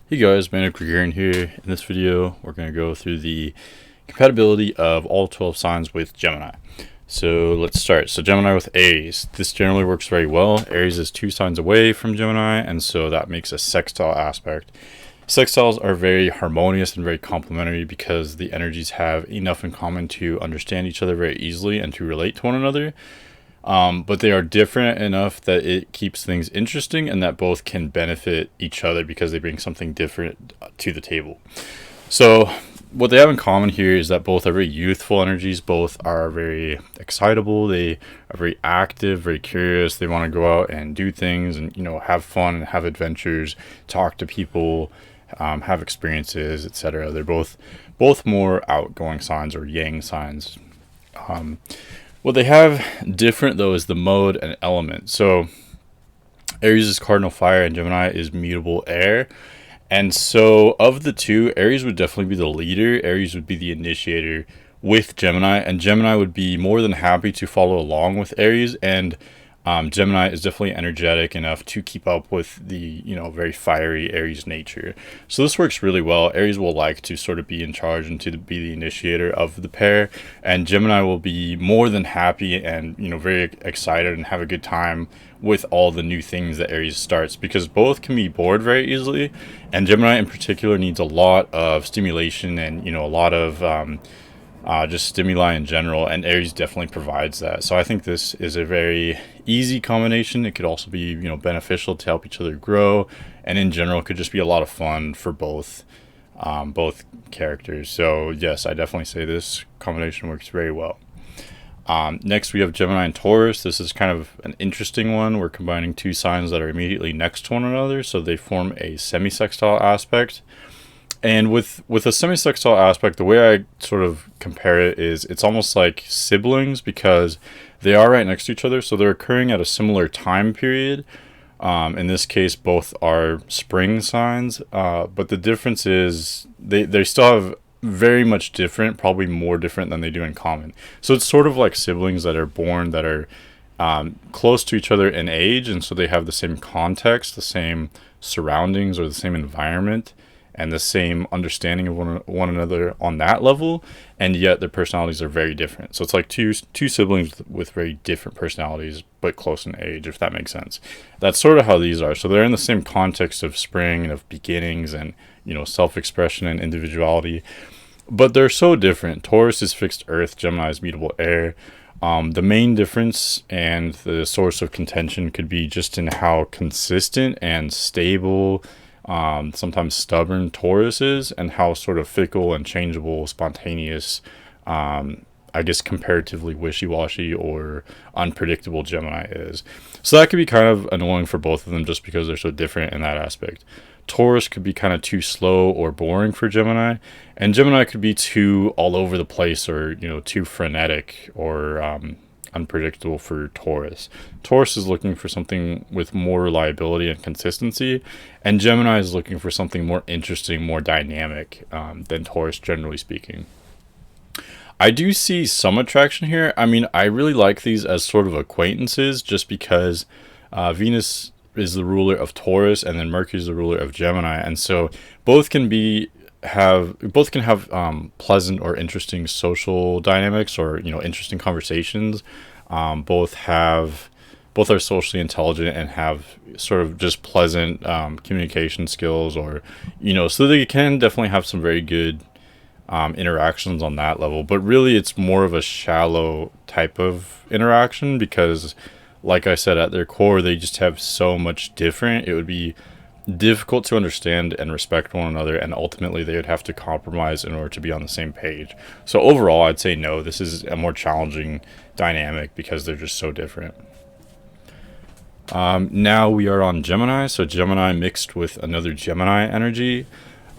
Hey guys, Man Capricorn here. In this video, we're going to go through the compatibility of all 12 signs with Gemini. So let's start. So Gemini with Aries. This generally works very well. Aries is 2 signs away from Gemini, and so that makes a sextile aspect. Sextiles are very harmonious and very complementary because the energies have enough in common to understand each other very easily and to relate to one another. But they are different enough that it keeps things interesting and that both can benefit each other because they bring something different to the table. So what they have in common here is that both are very youthful energies. Both are very excitable. They are very active, very curious. They want to go out and do things and, have fun and have adventures, talk to people, have experiences, etc. They're both more outgoing signs or yang signs. What they have different, though, is the mode and element. So Aries is cardinal fire and Gemini is mutable air. And so of the two, Aries would definitely be the leader. Aries would be the initiator with Gemini. And Gemini would be more than happy to follow along with Aries. And Gemini is definitely energetic enough to keep up with the, very fiery Aries nature. So this works really well. Aries will like to sort of be in charge and to be the initiator of the pair. And Gemini will be more than happy and, very excited and have a good time with all the new things that Aries starts, because both can be bored very easily. And Gemini in particular needs a lot of stimulation and, a lot of just stimuli in general, and Aries definitely provides that. So I think this is a very easy combination. It could also be beneficial to help each other grow, and in general it could just be a lot of fun for both characters. So yes, I definitely say this combination works very well. Next we have Gemini and Taurus. This is kind of an interesting one. We're combining 2 signs that are immediately next to one another, so they form a semi-sextile aspect. And with a semi-sextile aspect, the way I sort of compare it is it's almost like siblings, because they are right next to each other. So they're occurring at a similar time period. In this case, both are spring signs. But the difference is they still have very much different, probably more different than they do in common. So it's sort of like siblings that are born that are close to each other in age. And so they have the same context, the same surroundings, or the same environment, and the same understanding of one another on that level, and yet their personalities are very different. So it's like two siblings with very different personalities, but close in age, if that makes sense. That's sort of how these are. So they're in the same context of spring and of beginnings and, self-expression and individuality, but they're so different. Taurus is fixed earth, Gemini is mutable air. The main difference and the source of contention could be just in how consistent and stable, sometimes stubborn Taurus is, and how sort of fickle and changeable, spontaneous, I guess comparatively wishy-washy or unpredictable Gemini is. So that could be kind of annoying for both of them just because they're so different in that aspect. Taurus could be kind of too slow or boring for Gemini, and Gemini could be too all over the place or, too frenetic or unpredictable for Taurus. Taurus is looking for something with more reliability and consistency, and Gemini is looking for something more interesting, more dynamic than Taurus, generally speaking. I do see some attraction here. I mean, I really like these as sort of acquaintances, just because Venus is the ruler of Taurus and then Mercury is the ruler of Gemini, and so both can have pleasant or interesting social dynamics, or interesting conversations. Both are socially intelligent and have sort of just pleasant communication skills, or so they can definitely have some very good interactions on that level. But really it's more of a shallow type of interaction, because like I said, at their core they just have so much different. It would be difficult to understand and respect one another, and ultimately they would have to compromise in order to be on the same page. So overall I'd say no, this is a more challenging dynamic because they're just so different. Now we are on Gemini. So Gemini mixed with another Gemini energy.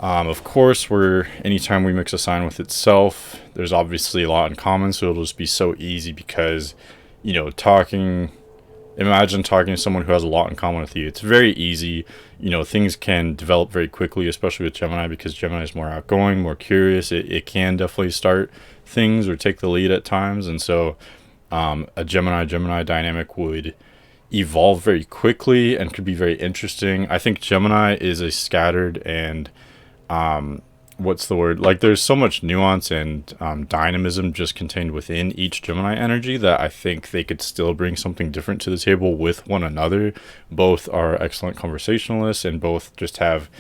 Of course, anytime we mix a sign with itself, there's obviously a lot in common, so it'll just be so easy because imagine talking to someone who has a lot in common with you. It's very easy. Things can develop very quickly, especially with Gemini, because Gemini is more outgoing, more curious. It can definitely start things or take the lead at times. And so a Gemini dynamic would evolve very quickly and could be very interesting. I think Gemini is a scattered and what's the word? Like, there's so much nuance and dynamism just contained within each Gemini energy that I think they could still bring something different to the table with one another. Both are excellent conversationalists and both just have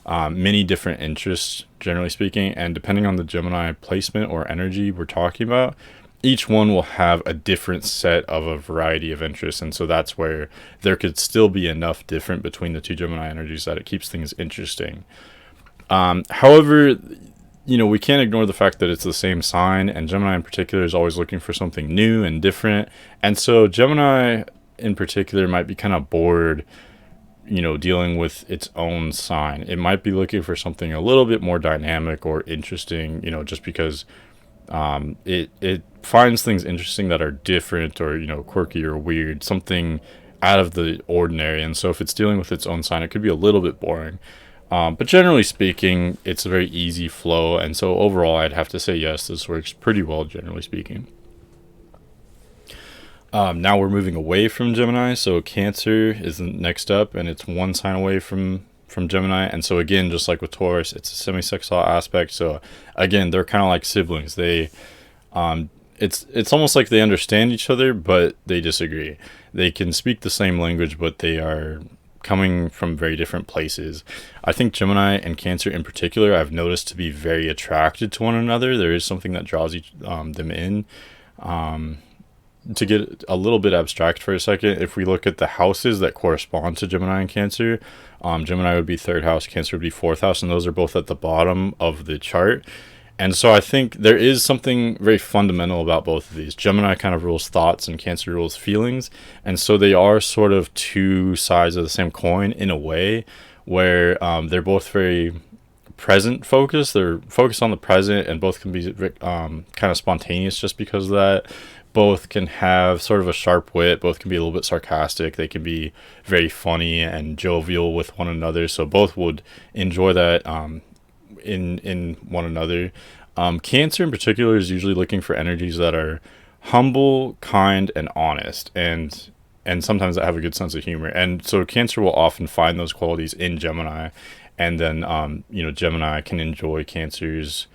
many different interests, generally speaking. And depending on the Gemini placement or energy we're talking about, each one will have a different set of a variety of interests. And so that's where there could still be enough different between the two Gemini energies that it keeps things interesting. However, we can't ignore the fact that it's the same sign, and Gemini in particular is always looking for something new and different. And so Gemini in particular might be kind of bored, dealing with its own sign. It might be looking for something a little bit more dynamic or interesting, just because it finds things interesting that are different or, quirky or weird, something out of the ordinary. And so if it's dealing with its own sign, it could be a little bit boring. But generally speaking, it's a very easy flow. And so overall, I'd have to say, yes, this works pretty well, generally speaking. Now we're moving away from Gemini. So Cancer is next up, and it's one sign away from Gemini. And so again, just like with Taurus, it's a semi-sextile aspect. So again, they're kind of like siblings. They, it's almost like they understand each other, but they disagree. They can speak the same language, but they are coming from very different places. I think Gemini and Cancer in particular, I've noticed to be very attracted to one another. There is something that draws them in. To get a little bit abstract for a second, if we look at the houses that correspond to Gemini and Cancer, Gemini would be third house, Cancer would be fourth house, and those are both at the bottom of the chart. And so I think there is something very fundamental about both of these. Gemini kind of rules thoughts and Cancer rules feelings. And so they are sort of two sides of the same coin in a way, where they're both very present focused. They're focused on the present, and both can be kind of spontaneous just because of that. Both can have sort of a sharp wit. Both can be a little bit sarcastic. They can be very funny and jovial with one another. So both would enjoy that in one another. Cancer in particular is usually looking for energies that are humble, kind, and honest, and sometimes that have a good sense of humor. And so Cancer will often find those qualities in Gemini, and then Gemini can enjoy Cancer's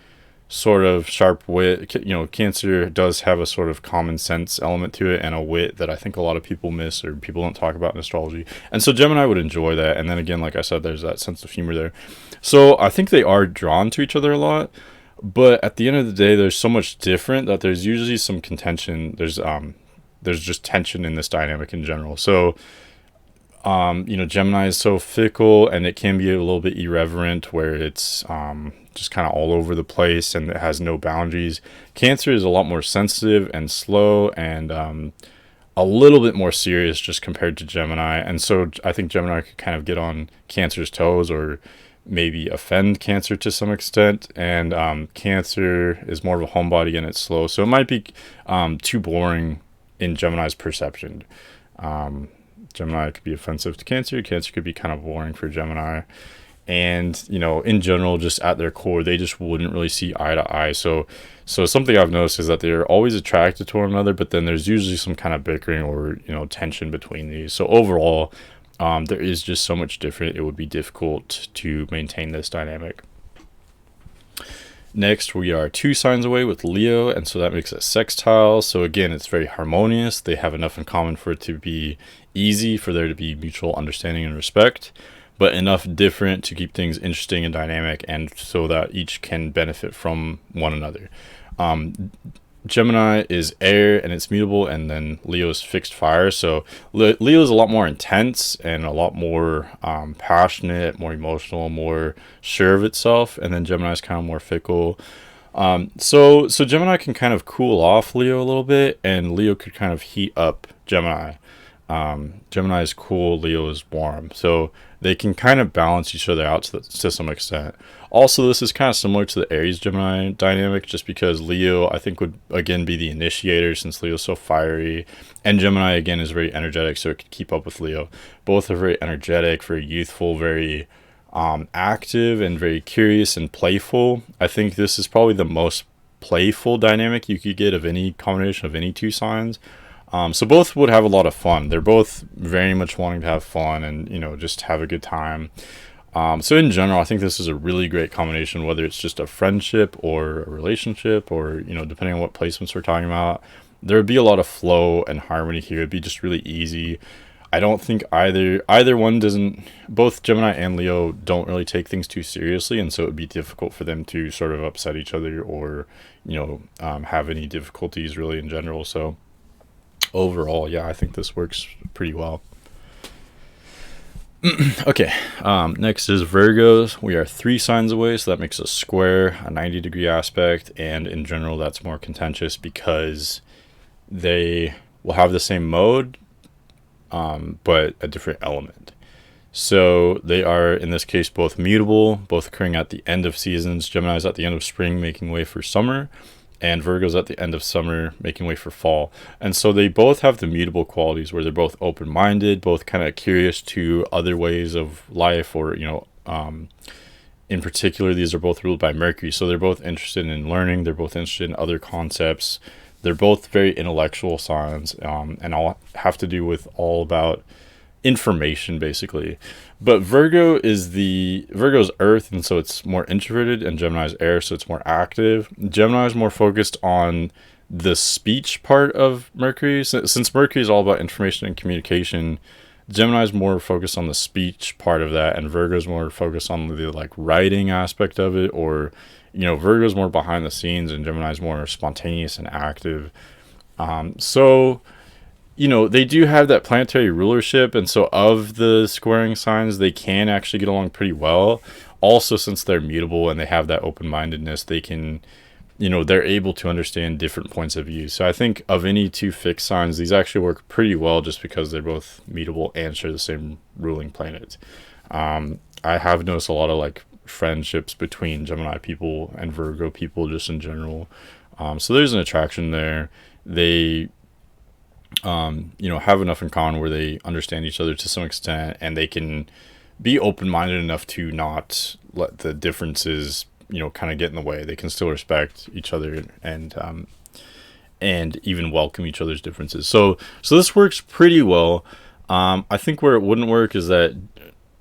sort of sharp wit. Cancer does have a sort of common sense element to it and a wit that I think a lot of people miss or people don't talk about in astrology. And so Gemini would enjoy that. And then again, like I said, there's that sense of humor there. So I think they are drawn to each other a lot. But at the end of the day, there's so much different that there's usually some contention. There's just tension in this dynamic in general. So Gemini is so fickle, and it can be a little bit irreverent, where it's just kind of all over the place and it has no boundaries. Cancer is a lot more sensitive and slow and a little bit more serious just compared to Gemini. And so I think Gemini could kind of get on Cancer's toes or maybe offend Cancer to some extent. And Cancer is more of a homebody and it's slow. So it might be too boring in Gemini's perception. Gemini could be offensive to Cancer. Cancer could be kind of boring for Gemini. And, in general, just at their core, they just wouldn't really see eye to eye. So something I've noticed is that they're always attracted to one another, but then there's usually some kind of bickering or, tension between these. So overall, there is just so much different. It would be difficult to maintain this dynamic. Next, we are 2 signs away with Leo, and so that makes a sextile. So again, it's very harmonious. They have enough in common for it to be easy, for there to be mutual understanding and respect, but enough different to keep things interesting and dynamic, and so that each can benefit from one another. Gemini is air and it's mutable, and then Leo is fixed fire. So Leo is a lot more intense and a lot more passionate, more emotional, more sure of itself, and then Gemini is kind of more fickle. So Gemini can kind of cool off Leo a little bit, and Leo could kind of heat up Gemini. Gemini is cool, Leo is warm. So they can kind of balance each other out to some extent. Also, this is kind of similar to the Aries Gemini dynamic, just because Leo, I think, would again be the initiator since Leo is so fiery. And Gemini, again, is very energetic, so it could keep up with Leo. Both are very energetic, very youthful, very active, and very curious and playful. I think this is probably the most playful dynamic you could get of any combination of any 2 signs. So both would have a lot of fun. They're both very much wanting to have fun and, just have a good time. So in general, I think this is a really great combination, whether it's just a friendship or a relationship or, depending on what placements we're talking about. There would be a lot of flow and harmony here. It'd be just really easy. I don't think either one doesn't. Both Gemini and Leo don't really take things too seriously, and so it would be difficult for them to sort of upset each other or, have any difficulties really in general. So overall, yeah, I think this works pretty well. Okay, next is Virgos. We are 3 signs away, so that makes a square, a 90-degree aspect, and in general, that's more contentious because they will have the same mode, but a different element. So they are, in this case, both mutable, both occurring at the end of seasons. Gemini's at the end of spring, making way for summer, and Virgo's at the end of summer, making way for fall. And so they both have the mutable qualities where they're both open-minded, both kind of curious to other ways of life, or, in particular, these are both ruled by Mercury. So they're both interested in learning. They're both interested in other concepts. They're both very intellectual signs, and all have to do with all about information, basically. But Virgo's earth, and so it's more introverted, and Gemini's air, so it's more active. Gemini is more focused on the speech part of Mercury. Since Mercury is all about information and communication, Gemini is more focused on the speech part of that, and Virgo's more focused on the writing aspect of it, or Virgo's more behind the scenes, and Gemini's more spontaneous and active. So they do have that planetary rulership, and so of the squaring signs, they can actually get along pretty well. Also, since they're mutable and they have that open-mindedness, they can, they're able to understand different points of view. So I think of any 2 fixed signs, these actually work pretty well just because they're both mutable and share the same ruling planet. I have noticed a lot of friendships between Gemini people and Virgo people just in general. So there's an attraction there. They have enough in common where they understand each other to some extent, and they can be open-minded enough to not let the differences, kind of get in the way. They can still respect each other and even welcome each other's differences. So this works pretty well. I think where it wouldn't work is that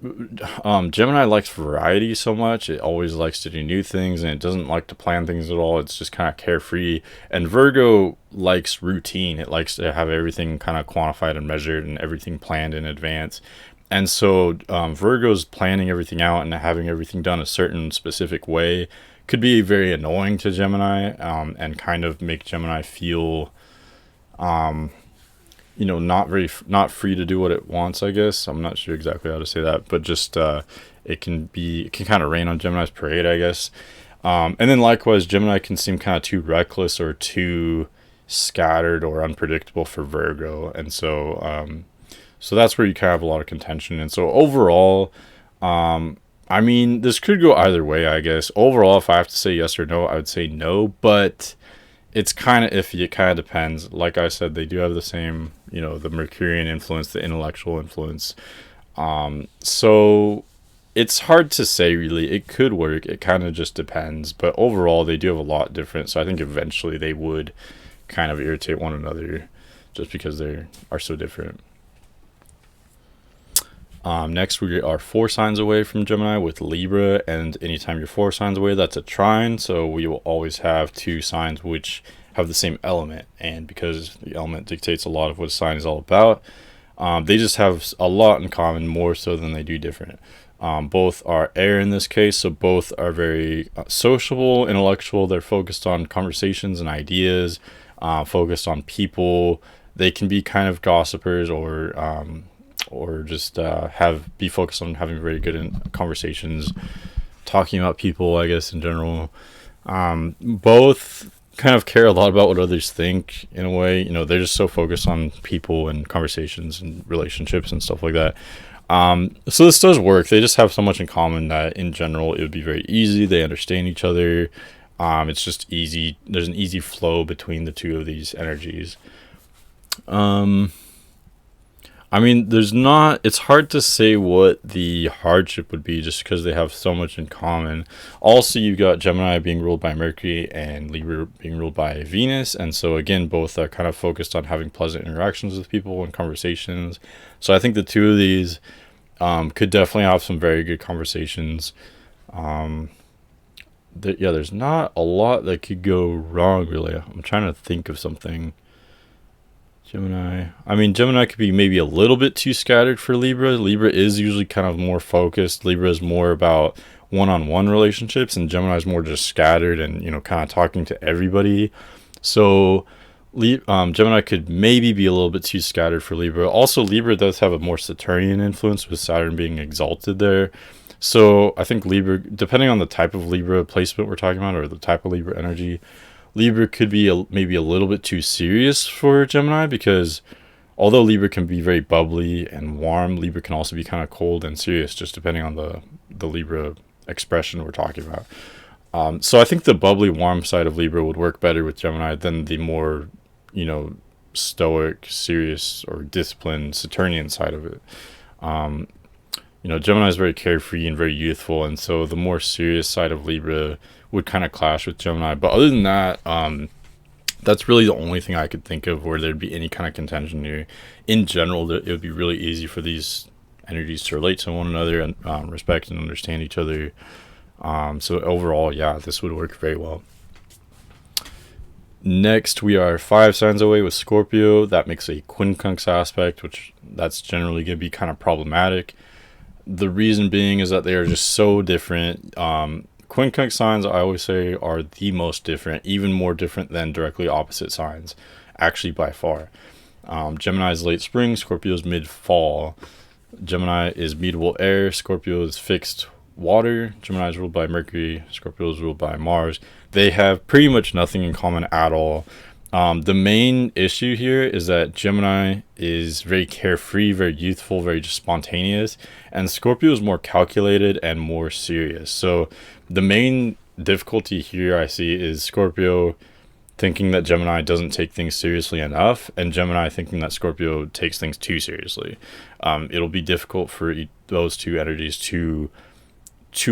Gemini likes variety so much. It always likes to do new things, and it doesn't like to plan things at all. It's just kind of carefree. And Virgo likes routine. It likes to have everything kind of quantified and measured and everything planned in advance. And so Virgo's planning everything out and having everything done a certain specific way could be very annoying to Gemini, and kind of make Gemini feel not free to do what it wants, I guess. I'm not sure exactly how to say that, but just it can kind of rain on Gemini's parade, I guess. And then likewise, Gemini can seem kind of too reckless or too scattered or unpredictable for Virgo, and so that's where you kind of have a lot of contention. And so overall, this could go either way, I guess. Overall, if I have to say yes or no, I would say no, but it's kind of iffy. It kind of depends. Like I said, they do have the same, the Mercurian influence, the intellectual influence. So it's hard to say, really. It could work. It kind of just depends. But overall, they do have a lot different. So I think eventually they would kind of irritate one another just because they are so different. Next, we are 4 signs away from Gemini with Libra, and anytime you're 4 signs away, that's a trine. So we will always have 2 signs which have the same element, and because the element dictates a lot of what a sign is all about, they just have a lot in common, more so than they do different. Both are air in this case, so both are very sociable, intellectual. They're focused on conversations and ideas, focused on people. They can be kind of gossipers, or just be focused on having very good conversations, talking about people, I guess, in general. Both kind of care a lot about what others think, in a way. They're just so focused on people and conversations and relationships and stuff like that. So this does work. They just have so much in common that in general it would be very easy. They understand each other. It's just easy. There's an easy flow between the two of these energies. I mean, there's not, it's hard to say what the hardship would be just because they have so much in common. Also, you've got Gemini being ruled by Mercury and Libra being ruled by Venus. And so, again, both are kind of focused on having pleasant interactions with people and conversations. So, I think the two of these could definitely have some very good conversations. There's not a lot that could go wrong, really. I'm trying to think of something. Gemini. I mean, Gemini could be maybe a little bit too scattered for Libra. Libra is usually kind of more focused. Libra is more about one-on-one relationships, and Gemini is more just scattered and, kind of talking to everybody. So, Gemini could maybe be a little bit too scattered for Libra. Also, Libra does have a more Saturnian influence with Saturn being exalted there. So, I think Libra, depending on the type of Libra placement we're talking about or the type of Libra energy, Libra could be maybe a little bit too serious for Gemini, because although Libra can be very bubbly and warm, Libra can also be kind of cold and serious, just depending on the Libra expression we're talking about. So I think the bubbly, warm side of Libra would work better with Gemini than the more, stoic, serious, or disciplined Saturnian side of it. Gemini is very carefree and very youthful, and so the more serious side of Libra would kind of clash with Gemini. But other than that, that's really the only thing I could think of where there'd be any kind of contention here. In general, it would be really easy for these energies to relate to one another and respect and understand each other. So overall, yeah, this would work very well. Next, we are 5 signs away with Scorpio. That makes a quincunx aspect, which that's generally going to be kind of problematic. The reason being is that they are just so different. Quincunx signs, I always say, are the most different, even more different than directly opposite signs, actually by far. Gemini is late spring, Scorpio is mid-fall. Gemini is mutable air, Scorpio is fixed water. Gemini is ruled by Mercury, Scorpio is ruled by Mars. They have pretty much nothing in common at all. The main issue here is that Gemini is very carefree, very youthful, very just spontaneous, and Scorpio is more calculated and more serious. So the main difficulty here I see is Scorpio thinking that Gemini doesn't take things seriously enough, and Gemini thinking that Scorpio takes things too seriously. It'll be difficult for those two energies to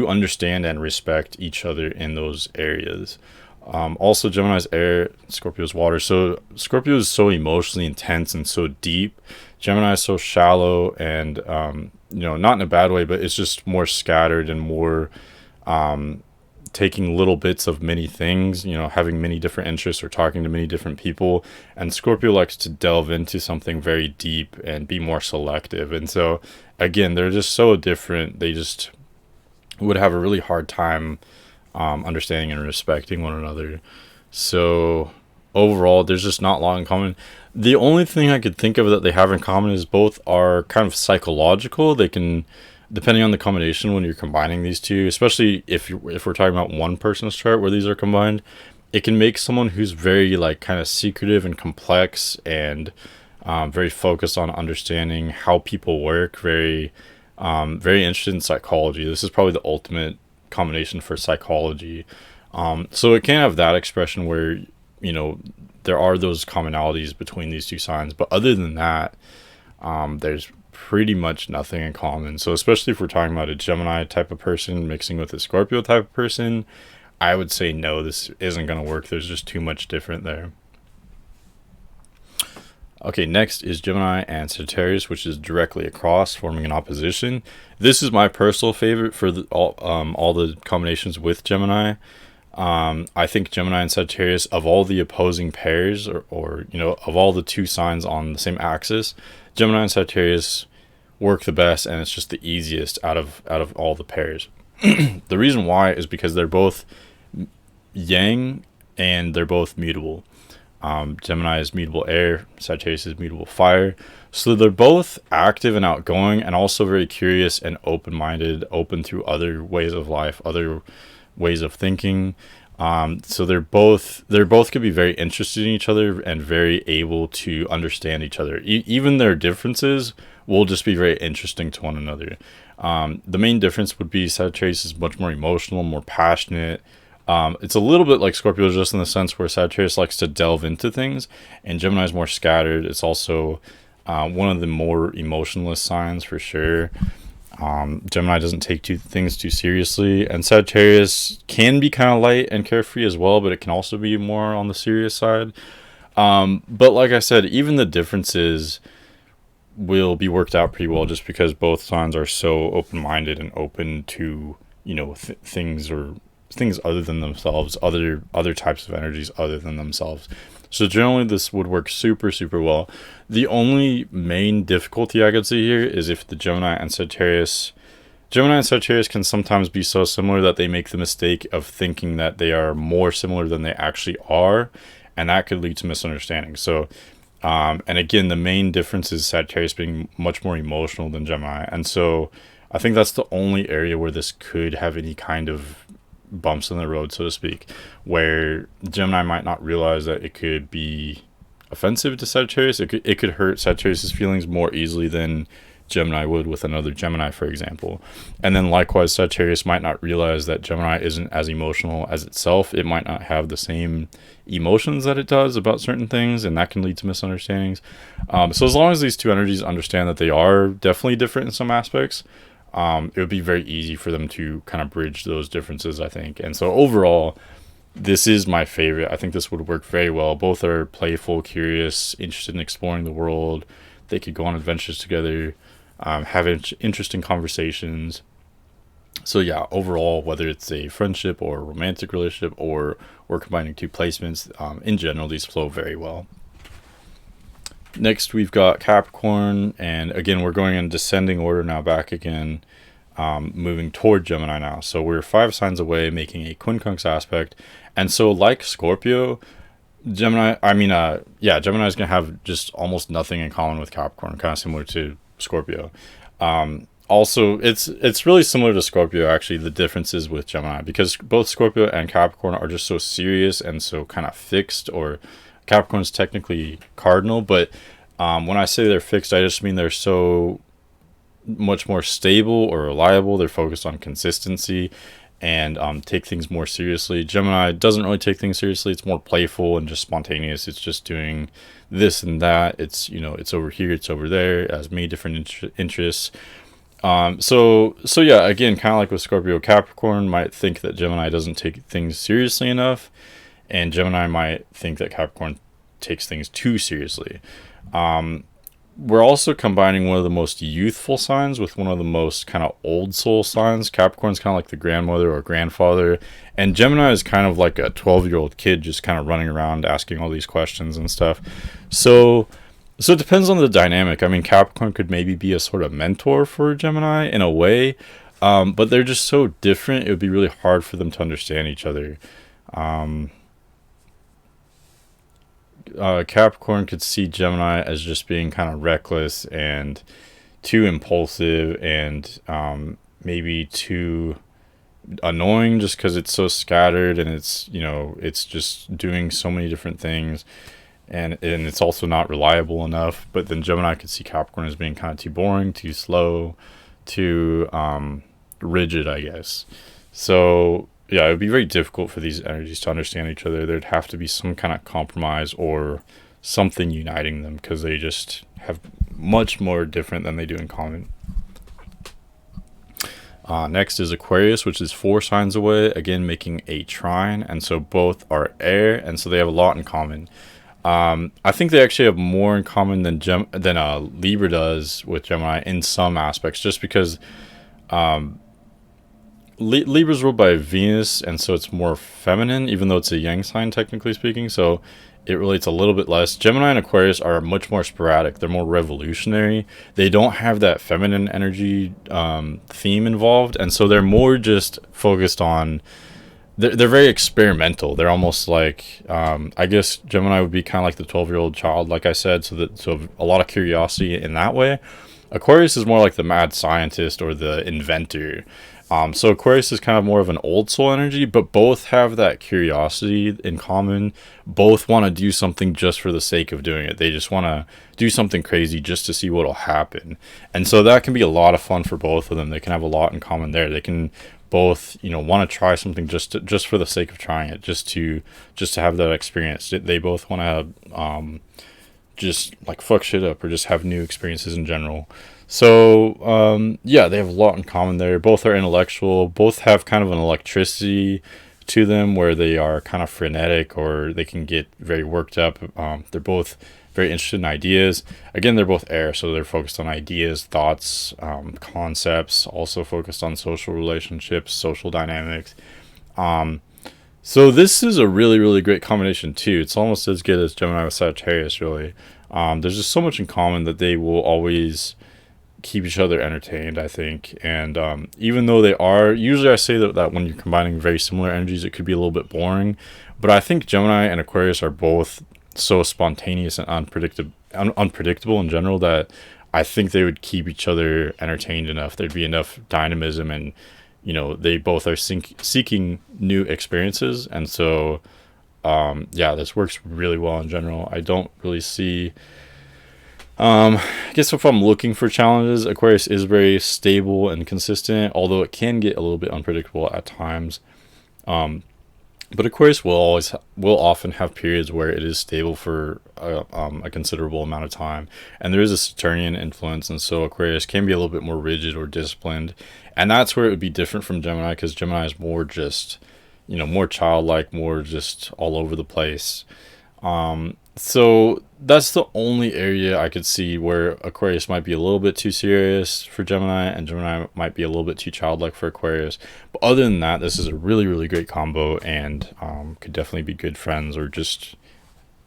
understand and respect each other in those areas. Also, Gemini's air, Scorpio's water. So Scorpio is so emotionally intense and so deep. Gemini is so shallow and, not in a bad way, but it's just more scattered and more taking little bits of many things, having many different interests or talking to many different people. And Scorpio likes to delve into something very deep and be more selective. And so, again, they're just so different. They just would have a really hard time understanding and respecting one another. So overall, there's just not a lot in common. The only thing I could think of that they have in common is both are kind of psychological. They can, depending on the combination when you're combining these two, especially if we're talking about one person's chart where these are combined, it can make someone who's very kind of secretive and complex and very focused on understanding how people work, very interested in psychology. This is probably the ultimate combination for psychology. So it can have that expression where there are those commonalities between these two signs, but other than that, there's pretty much nothing in common. So especially if we're talking about a Gemini type of person mixing with a Scorpio type of person, I would say no, this isn't going to work. There's just too much different there. Okay, next is Gemini and Sagittarius, which is directly across, forming an opposition. This is my personal favorite for all the combinations with Gemini. I think Gemini and Sagittarius, of all the opposing pairs, or of all the two signs on the same axis, Gemini and Sagittarius work the best, and it's just the easiest out of all the pairs. The reason why is because they're both yang and they're both mutable. Gemini is mutable air, Sagittarius is mutable fire. So they're both active and outgoing, and also very curious and open-minded, open to other ways of life, other ways of thinking. So they're both could be very interested in each other and very able to understand each other. Even their differences will just be very interesting to one another. The main difference would be Sagittarius is much more emotional, more passionate. It's a little bit like Scorpio, just in the sense where Sagittarius likes to delve into things, and Gemini is more scattered. It's also One of the more emotionless signs for sure. Gemini doesn't take things too seriously, and Sagittarius can be kind of light and carefree as well, but it can also be more on the serious side. But like I said, even the differences will be worked out pretty well, just because both signs are so open-minded and open to, you know, things other than themselves, other types of energies other than themselves. So generally this would work super, super well. The only main difficulty I could see here is if the Gemini and Sagittarius can sometimes be so similar that they make the mistake of thinking that they are more similar than they actually are, and that could lead to misunderstanding. So, and again, the main difference is Sagittarius being much more emotional than Gemini, and so I think that's the only area where this could have any kind of bumps in the road, so to speak, where Gemini might not realize that it could be offensive to Sagittarius. It could hurt Sagittarius' feelings more easily than Gemini would with another Gemini, for example. And then likewise, Sagittarius might not realize that Gemini isn't as emotional as itself. It might not have the same emotions that it does about certain things, and that can lead to misunderstandings. So as long as these two energies understand that they are definitely different in some aspects, it would be very easy for them to kind of bridge those differences, I think. And so overall, this is my favorite. I think this would work very well. Both are playful, curious, interested in exploring the world. They could go on adventures together, have interesting conversations. So yeah, overall, whether it's a friendship or a romantic relationship, or we're combining two placements, in general, these flow very well. Next, we've got Capricorn, and again, we're going in descending order now, back again, moving toward Gemini now. So we're 5 signs away, making a quincunx aspect. And so like Scorpio, Gemini is going to have just almost nothing in common with Capricorn, kind of similar to Scorpio. Also, it's really similar to Scorpio, actually, the differences with Gemini, because both Scorpio and Capricorn are just so serious and so kind of fixed, or Capricorn's technically cardinal, but when I say they're fixed, I just mean they're so much more stable or reliable. They're focused on consistency and take things more seriously. Gemini doesn't really take things seriously. It's more playful and just spontaneous. It's just doing this and that. It's, you know, it's over here, it's over there. It has many different interests. So yeah, again, kind of like with Scorpio, Capricorn might think that Gemini doesn't take things seriously enough, and Gemini might think that Capricorn takes things too seriously. We're also combining one of the most youthful signs with one of the most kind of old soul signs. Capricorn's kind of like the grandmother or grandfather, and Gemini is kind of like a 12-year-old kid just kind of running around asking all these questions and stuff. So it depends on the dynamic. I mean, Capricorn could maybe be a sort of mentor for Gemini in a way, but they're just so different. It would be really hard for them to understand each other. Capricorn could see Gemini as just being kind of reckless and too impulsive, and maybe too annoying, just because it's so scattered and it's, you know, it's just doing so many different things, and it's also not reliable enough. But then Gemini could see Capricorn as being kind of too boring, too slow, too rigid, I guess. So yeah, it would be very difficult for these energies to understand each other. There'd have to be some kind of compromise or something uniting them, because they just have much more different than they do in common. Next is Aquarius, which is 4 signs away, again making a trine, and so both are air, and so they have a lot in common. I think they actually have more in common than Libra does with Gemini in some aspects, just because Libra's ruled by Venus, and so it's more feminine, even though it's a yang sign, technically speaking, so it relates a little bit less. Gemini and Aquarius are much more sporadic. They're more revolutionary. They don't have that feminine energy theme involved, and so they're more just focused on... They're very experimental. They're almost like... I guess Gemini would be kind of like the 12-year-old child, like I said, so a lot of curiosity in that way. Aquarius is more like the mad scientist or the inventor. So Aquarius is kind of more of an old soul energy, but both have that curiosity in common. Both want to do something just for the sake of doing it. They just want to do something crazy just to see what'll happen. And so that can be a lot of fun for both of them. They can have a lot in common there. They can both, you know, want to try something just for the sake of trying it, just to have that experience. They both want to just like fuck shit up or just have new experiences in general. So yeah, they have a lot in common there. Both are intellectual, both have kind of an electricity to them where they are kind of frenetic or they can get very worked up. They're both very interested in ideas. Again, they're both air, so they're focused on ideas, thoughts, concepts, also focused on social relationships, social dynamics. So this is a really, really great combination too. It's almost as good as Gemini with Sagittarius, really. There's just so much in common that they will always keep each other entertained, I think. And even though they are, usually I say that when you're combining very similar energies, it could be a little bit boring. But I think Gemini and Aquarius are both so spontaneous and unpredictable in general that I think they would keep each other entertained enough. There'd be enough dynamism, and they both are seeking new experiences. And so yeah, this works really well in general. I don't really see I guess if I'm looking for challenges, Aquarius is very stable and consistent, although it can get a little bit unpredictable at times. But Aquarius will often have periods where it is stable for a considerable amount of time, and there is a Saturnian influence, and so Aquarius can be a little bit more rigid or disciplined, and that's where it would be different from Gemini, because Gemini is more just, more childlike, more just all over the place. So that's the only area I could see where Aquarius might be a little bit too serious for Gemini, and Gemini might be a little bit too childlike for Aquarius. But other than that, this is a really, really great combo, and could definitely be good friends or just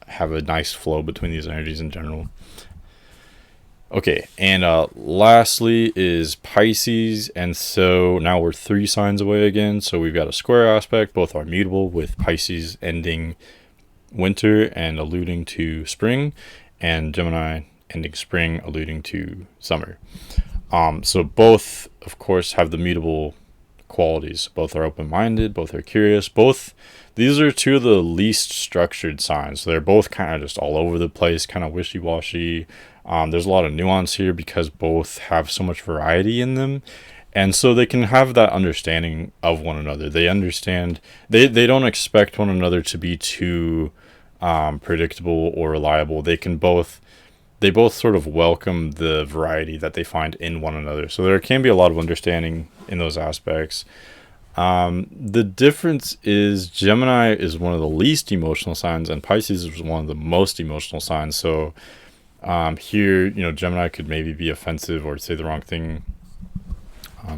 have a nice flow between these energies in general. Okay, and lastly is Pisces, and so now we're 3 signs away again. So we've got a square aspect. Both are mutable, with Pisces ending winter and alluding to spring, and Gemini ending spring alluding to summer. So both, of course, have the mutable qualities. Both are open-minded, both are curious. These are 2 of the least structured signs. So they're both kind of just all over the place, kind of wishy-washy. There's a lot of nuance here because both have so much variety in them. And so they can have that understanding of one another. They understand, they don't expect one another to be too predictable or reliable. They both sort of welcome the variety that they find in one another. So there can be a lot of understanding in those aspects. The difference is Gemini is one of the least emotional signs, and Pisces is one of the most emotional signs. So here, Gemini could maybe be offensive or say the wrong thing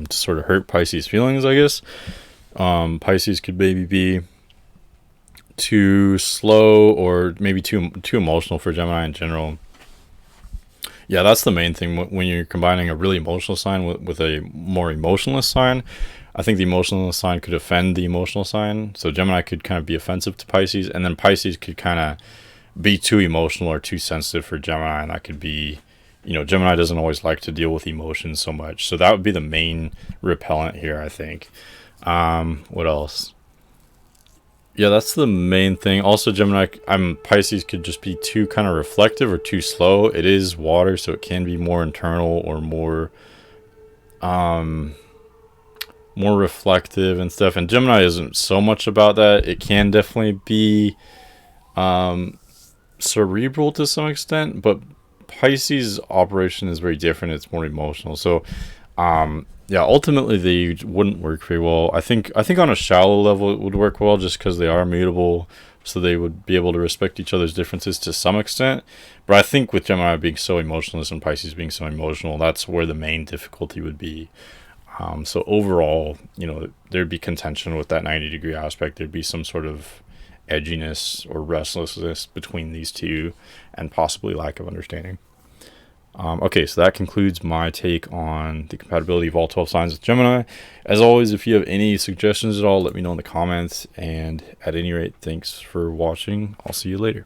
to sort of hurt Pisces' feelings, I guess. Pisces could maybe be too slow or maybe too emotional for Gemini in general. Yeah, that's the main thing when you're combining a really emotional sign with a more emotionless sign. I think the emotionless sign could offend the emotional sign. So Gemini could kind of be offensive to Pisces, and then Pisces could kind of be too emotional or too sensitive for Gemini, and that could be, Gemini doesn't always like to deal with emotions so much. So that would be the main repellent here, I think. What else? Yeah, that's the main thing. Also, Pisces could just be too kind of reflective or too slow. It is water, so it can be more internal or more reflective and stuff. And Gemini isn't so much about that. It can definitely be cerebral to some extent, but Pisces' operation is very different. It's more emotional. So yeah, ultimately they wouldn't work very well. I think on a shallow level it would work well, just because they are mutable, so they would be able to respect each other's differences to some extent. But I think with Gemini being so emotionless and Pisces being so emotional, that's where the main difficulty would be. So overall, there'd be contention with that 90-degree aspect. There'd be some sort of edginess or restlessness between these 2, and possibly lack of understanding. Okay, so that concludes my take on the compatibility of all 12 signs with Gemini. As always, if you have any suggestions at all, let me know in the comments. And at any rate, thanks for watching. I'll see you later.